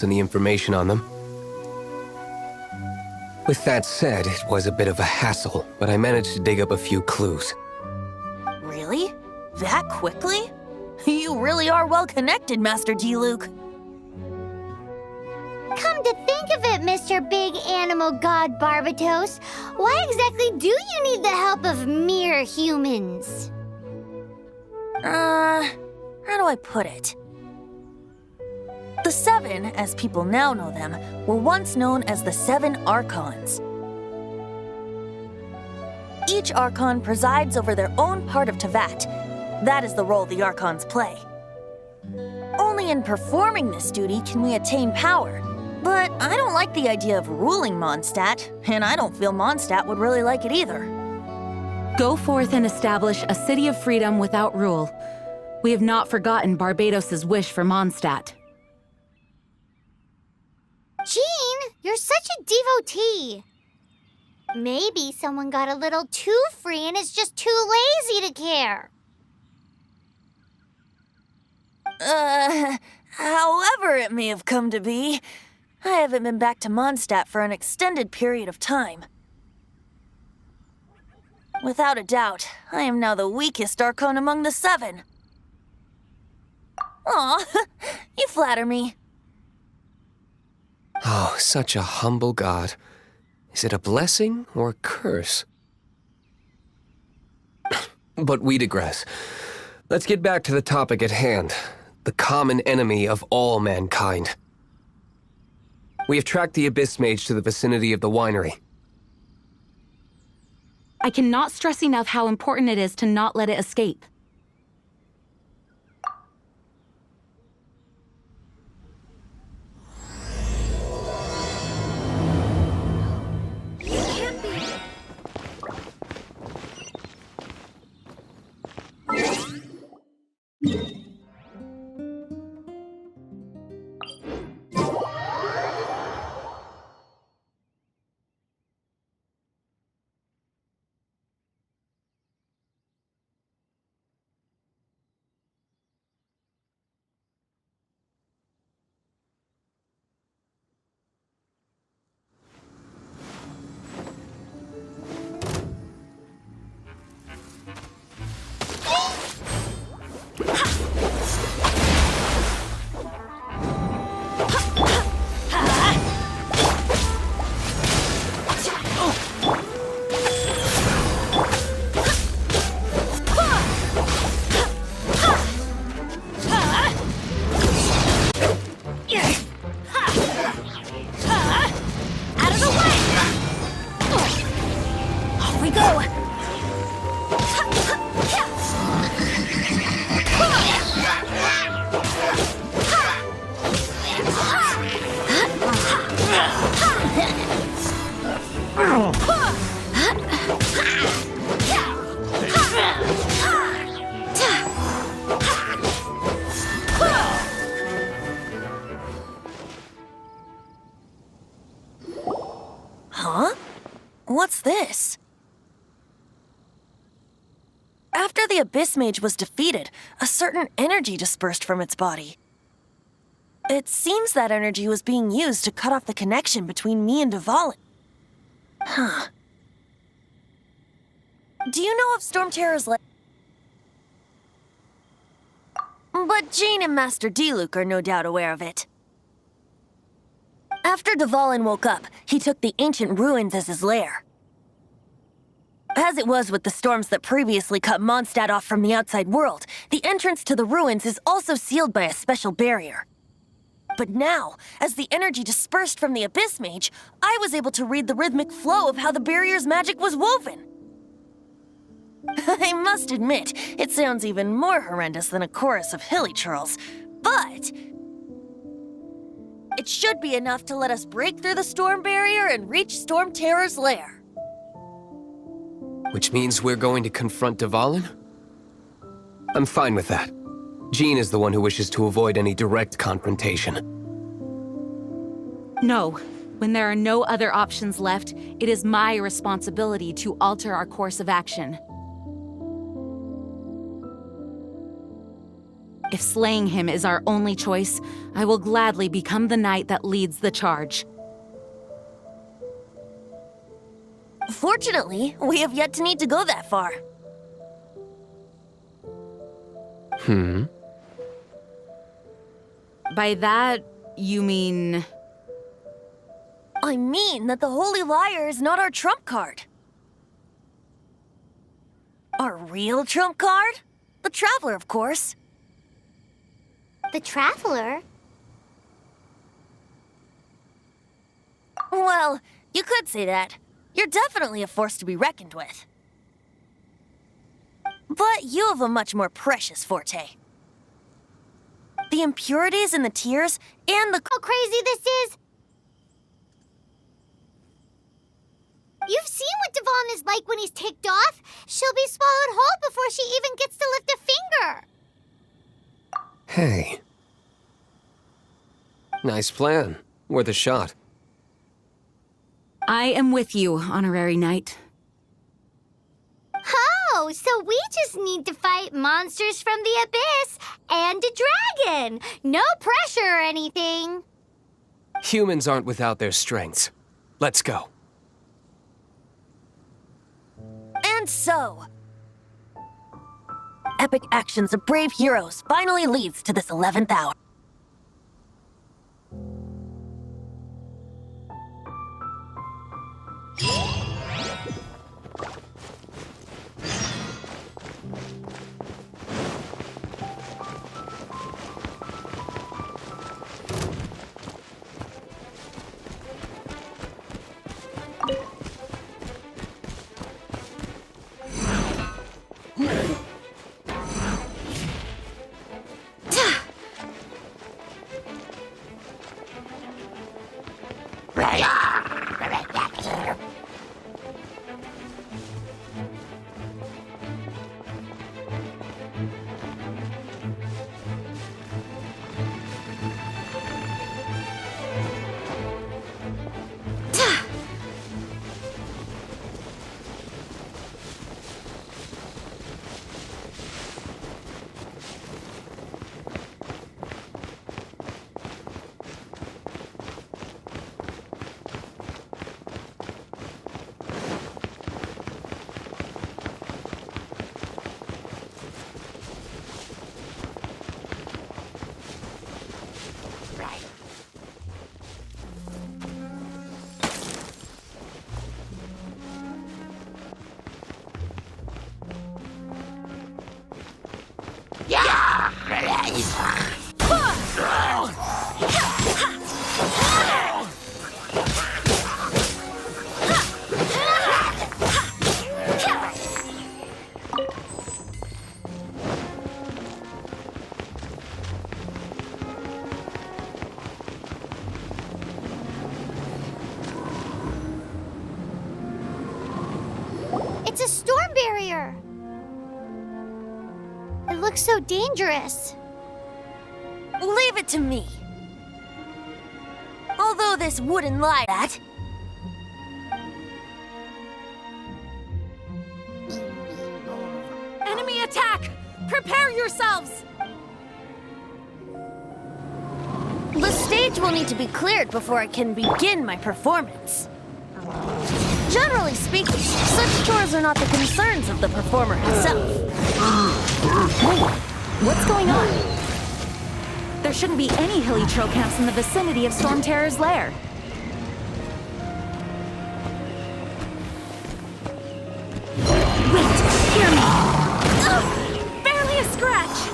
and the information on them. With that said, it was a bit of a hassle, but I managed to dig up a few clues. Really? That quickly? You really are well connected, Master Diluc. Come to think of it, Mr. Big Animal God Barbatos, why exactly do you need the help of mere humans? How do I put it? The Seven, as people now know them, were once known as the Seven Archons. Each Archon presides over their own part of Teyvat. That is the role the Archons play. Only in performing this duty can we attain power. But I don't like the idea of ruling MONSTAT, and I don't feel MONSTAT would really like it either. Go forth and establish a city of freedom without rule. We have not forgotten Barbatos' wish for MONSTAT. Jean, you're such a devotee. Maybe someone got a little too free and is just too lazy to care. However it may have come to be, I haven't been back to MONSTAT for an extended period of time. Without a doubt, I am now the weakest Archon among the Seven. Aw, you flatter me. Oh, such a humble god. Is it a blessing or a curse? But we digress. Let's get back to the topic at hand. The common enemy of all mankind. We have tracked the Abyss Mage to the vicinity of the winery. I cannot stress enough how important it is to not let it escape. Huh? What's this? After the Abyss Mage was defeated, a certain energy dispersed from its body. It seems that energy was being used to cut off the connection between me and Dvalin. Huh. Do you know of Storm Terror's But Jean and Master Diluc are no doubt aware of it. After Dvalin woke up, he took the ancient ruins as his lair. As it was with the storms that previously cut MONSTAT off from the outside world, the entrance to the ruins is also sealed by a special barrier. But now, as the energy dispersed from the Abyss Mage, I was able to read the rhythmic flow of how the barrier's magic was woven. I must admit, it sounds even more horrendous than a chorus of hilly churls, but it should be enough to let us break through the storm barrier and reach Storm Terror's lair. Which means we're going to confront Dvalin? I'm fine with that. Jean is the one who wishes to avoid any direct confrontation. No. When there are no other options left, it is my responsibility to alter our course of action. If slaying him is our only choice, I will gladly become the knight that leads the charge. Fortunately, we have yet to need to go that far. By that, you mean... I mean that the Holy Liar is not our trump card. Our real trump card? The Traveler, of course. The Traveler? Well, you could say that. You're definitely a force to be reckoned with. But you have a much more precious forte. The impurities in the tears and the... How crazy this is! You've seen what Devon is like when he's ticked off. She'll be swallowed whole before she even gets to lift a finger. Hey. Nice plan. Worth a shot. I am with you, Honorary Knight. Oh, so we just need to fight monsters from the abyss and a dragon. No pressure or anything. Humans aren't without their strengths. Let's go. And so... epic actions of brave heroes finally leads to this 11th hour. It's a storm barrier. It looks so dangerous. Leave it to me. Although this wouldn't lie that. Enemy attack! Prepare yourselves! The stage will need to be cleared before I can begin my performance. Generally speaking, such chores are not the concerns of the performer himself. Wait, what's going on? There shouldn't be any hilly trail camps in the vicinity of Storm Terror's lair. Wait, hear me! Ugh, barely a scratch!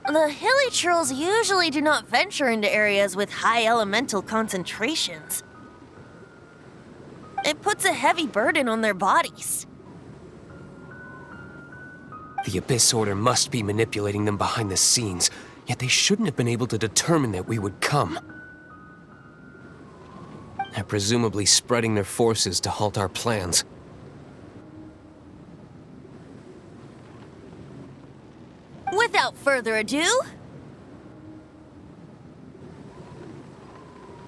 The hilly trolls usually do not venture into areas with high elemental concentrations. It puts a heavy burden on their bodies. The Abyss Order must be manipulating them behind the scenes, yet they shouldn't have been able to determine that we would come. They're presumably spreading their forces to halt our plans. Without further ado,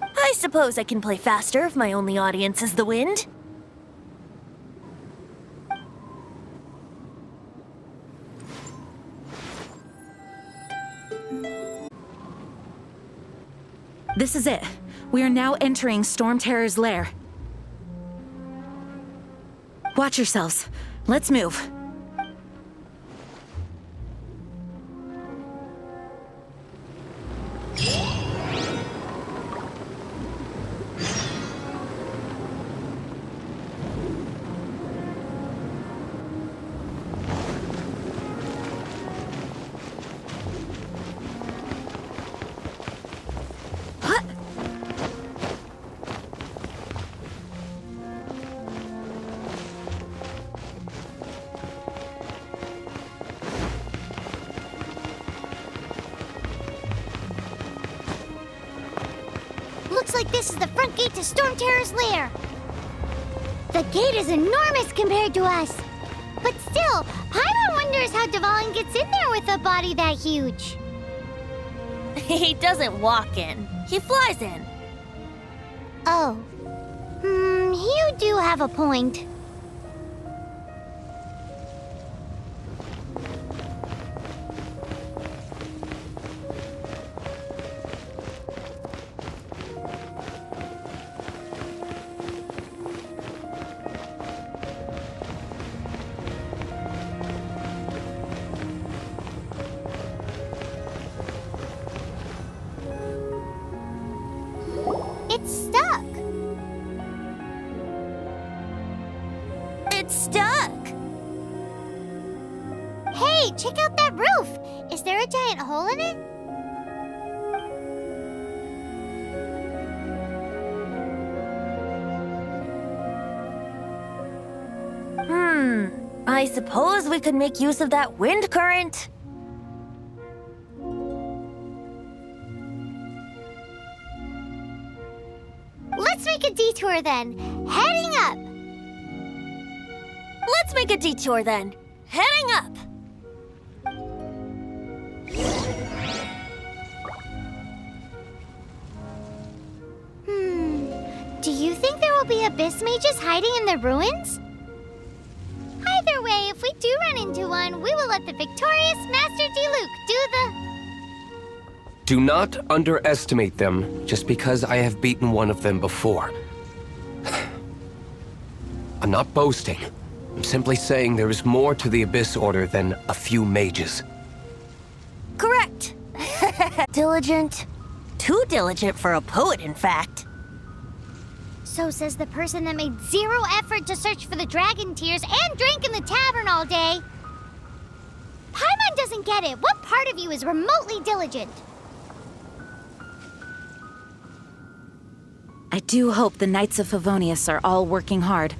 I suppose I can play faster if my only audience is the wind. This is it. We are now entering Storm Terror's lair. Watch yourselves. Let's move. Looks like this is the front gate to Storm Terror's lair. The gate is enormous compared to us. But still, Paimon wonders how Dvalin gets in there with a body that huge. He doesn't walk in. He flies in. Oh. You do have a point. It's stuck. It's stuck. Hey, check out that roof. Is there a giant hole in it? I suppose we could make use of that wind current. Let's make a detour then. Heading up. Let's make a detour then. Heading up. Do you think there will be abyss mages hiding in the ruins? Either way, if we do run into one, we will let the victorious Master Diluc do the... Do not underestimate them just because I have beaten one of them before. I'm not boasting. I'm simply saying there is more to the Abyss Order than a few mages. Correct. Diligent. Too diligent for a poet, in fact. So says the person that made zero effort to search for the dragon tears and drank in the tavern all day. Paimon doesn't get it. What part of you is remotely diligent? I do hope the Knights of Favonius are all working hard.